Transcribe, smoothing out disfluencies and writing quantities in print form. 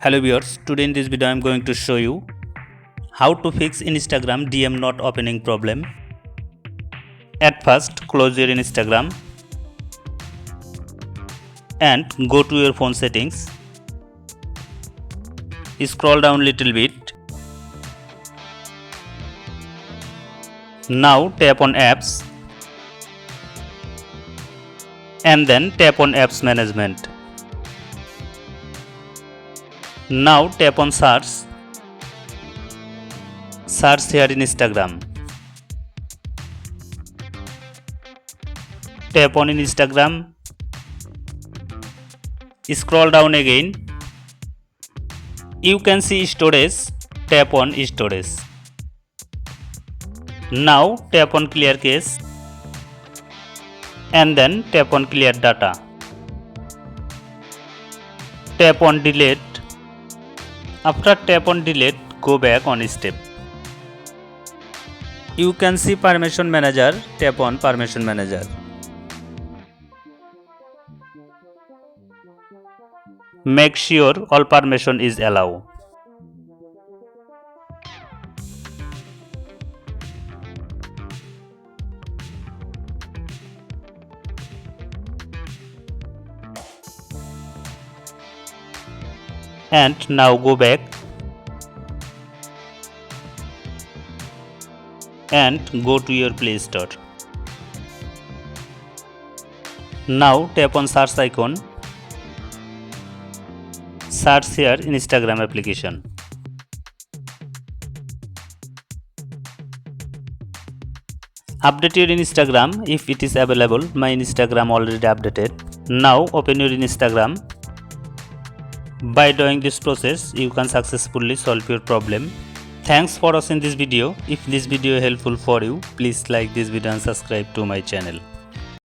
Hello viewers, today in this video I am going to show you how to fix Instagram DM not opening problem. At first, close your Instagram and go to your phone settings. Scroll down little bit. Now tap on apps and then tap on apps management. Now tap on search. Search here in Instagram. Tap on in Instagram. Scroll down again. You can see storage. Tap on storage. Now tap on clear cache and then tap on clear data. Tap on delete. After tap on delete, go back on step. You can see permission manager. Tap on permission manager. Make sure all permission is allowed. And now go back and go to your Play Store. Now tap on search icon. Search here in Instagram application. Update your Instagram if it is available. My Instagram already updated. Now open your Instagram. By doing this process, you can successfully solve your problem. Thanks for watching this video. If this video is helpful for you, please like this video and subscribe to my channel.